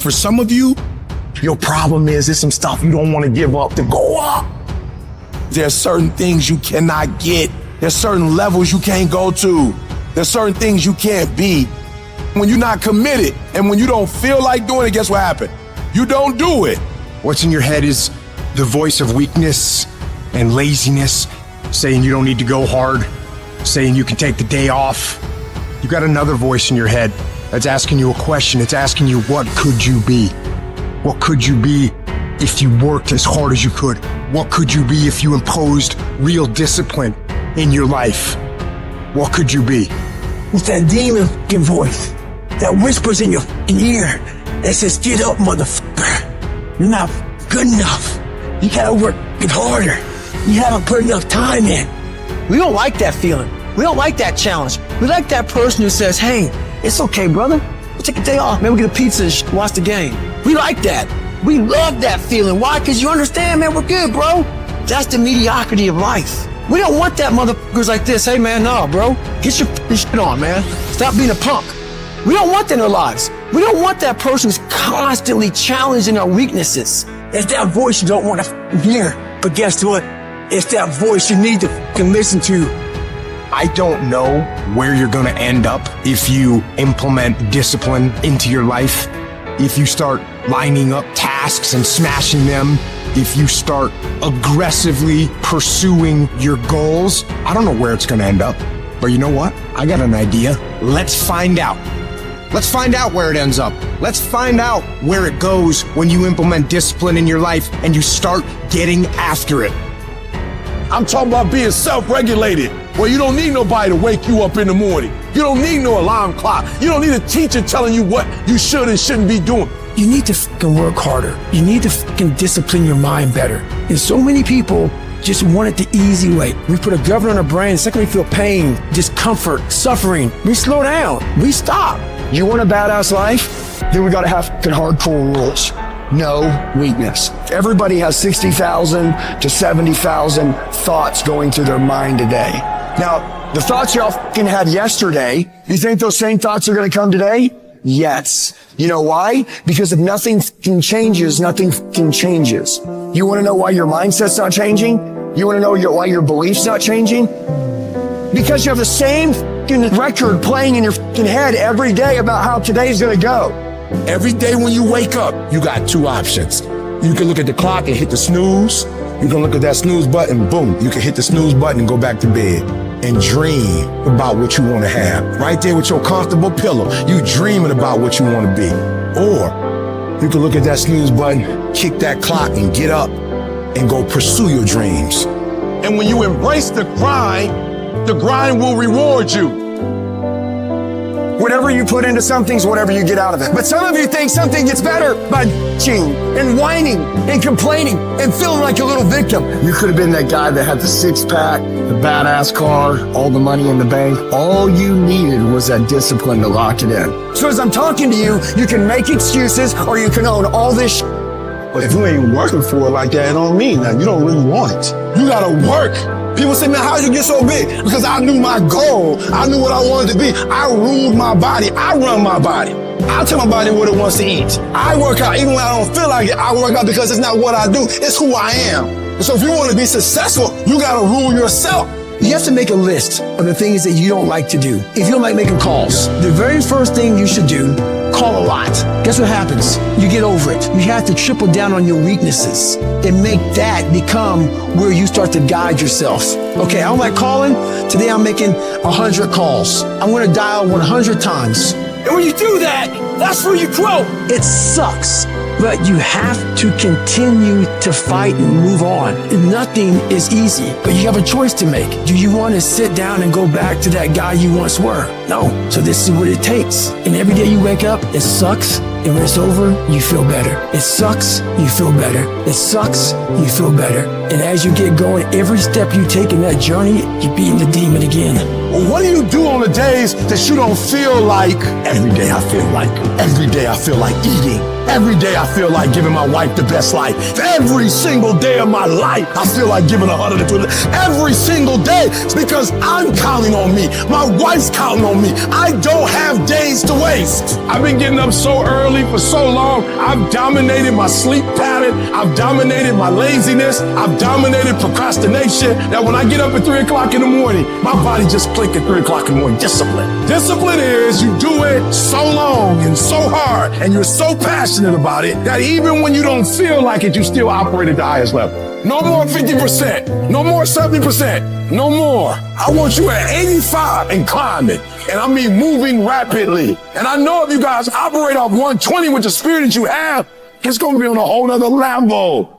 For some of you, your problem is there's some stuff you don't want to give up to go up. There's certain things you cannot get. There's certain levels you can't go to. There's certain things you can't be. When you're not committed and when you don't feel like doing it, guess what happened? You don't do it. What's in your head is the voice of weakness and laziness, saying you don't need to go hard, saying you can take the day off. You got another voice in your head that's asking you a question. It's asking you, what could you be? What could you be if you worked as hard as you could? What could you be if you imposed real discipline in your life? What could you be? It's that demon voice that whispers in your ear that says, get up, motherfucker. You're not good enough. You gotta work harder. You haven't put enough time in. We don't like that feeling. We don't like that challenge. We like that person who says, hey, it's okay, brother. We'll take a day off. Maybe we'll get a pizza and watch the game. We like that. We love that feeling. Why? Because you understand, man, we're good, bro. That's the mediocrity of life. We don't want that motherfuckers like this. Hey, man, no, bro. Get your shit on, man. Stop being a punk. We don't want that in our lives. We don't want that person who's constantly challenging our weaknesses. It's that voice you don't want to hear. But guess what? It's that voice you need to listen to. I don't know where you're going to end up if you implement discipline into your life, if you start lining up tasks and smashing them, if you start aggressively pursuing your goals. I don't know where it's going to end up, but you know what? I got an idea. Let's find out. Let's find out where it ends up. Let's find out where it goes when you implement discipline in your life and you start getting after it. I'm talking about being self-regulated, where you don't need nobody to wake you up in the morning. You don't need no alarm clock. You don't need a teacher telling you what you should and shouldn't be doing. You need to fucking work harder. You need to fucking discipline your mind better. And so many people just want it the easy way. We put a governor on our brain. The second we feel pain, discomfort, suffering, we slow down. We stop. You want a badass life? Then we gotta have fucking hardcore rules. No weakness. Everybody has 60,000 to 70,000 thoughts going through their mind a day. Now, the thoughts y'all fucking had yesterday, you think those same thoughts are gonna come today? Yes. You know why? Because if nothing fucking changes, nothing fucking changes. You wanna know why your mindset's not changing? You wanna know why your belief's not changing? Because you have the same fucking record playing in your fucking head every day about how today's gonna go. Every day when you wake up, you got two options. You can look at the clock and hit the snooze. You can look at that snooze button, boom. You can hit the snooze button and go back to bed and dream about what you want to have. Right there with your comfortable pillow, you dreaming about what you want to be. Or you can look at that snooze button, kick that clock and get up and go pursue your dreams. And when you embrace the grind will reward you. Whatever you put into something's whatever you get out of it. But some of you think something gets better by bitching and whining and complaining and feeling like a little victim. You could have been that guy that had the six-pack, the badass car, all the money in the bank. All you needed was that discipline to lock it in. So as I'm talking to you, you can make excuses or you can own all this shit. But if you ain't working for it like that, it don't mean that. You don't really want it. You gotta work. People say, man, how did you get so big? Because I knew my goal. I knew what I wanted to be. I ruled my body. I run my body. I tell my body what it wants to eat. I work out even when I don't feel like it. I work out because it's not what I do. It's who I am. And so if you want to be successful, you got to rule yourself. You have to make a list of the things that you don't like to do. If you don't like making calls, the very first thing you should do, call a lot. Guess what happens? You get over it. You have to triple down on your weaknesses and make that become where you start to guide yourself. Okay, I don't like calling. Today I'm making 100 calls. I'm going to dial 100 times. And when you do that, that's where you grow. It sucks, but you have to continue to fight and move on. And nothing is easy, but you have a choice to make. Do you want to sit down and go back to that guy you once were? No. So this is what it takes. And every day you wake up, it sucks. And when it's over, you feel better. It sucks, you feel better. It sucks, you feel better. And as you get going, every step you take in that journey, you're beating the demon again. What do you do on the days that you don't feel like? Every day I feel like eating. Every day I feel like giving my wife the best life. Every single day of my life, I feel like giving 120. Every single day, it's because I'm counting on me. My wife's counting on me. I don't have days to waste. I've been getting up so early for so long. I've dominated my sleep pattern. I've dominated my laziness. I've dominated procrastination. That when I get up at 3 o'clock in the morning, my body just click at 3 o'clock in the morning. Discipline. Discipline is you do it so long and so hard and you're so passionate about it that even when you don't feel like it, you still operate at the highest level. No more 50%. No more 70%. No more. I want you at 85 and climbing. And I mean moving rapidly. And I know if you guys operate off 120 with the spirit that you have, it's going to be on a whole nother level.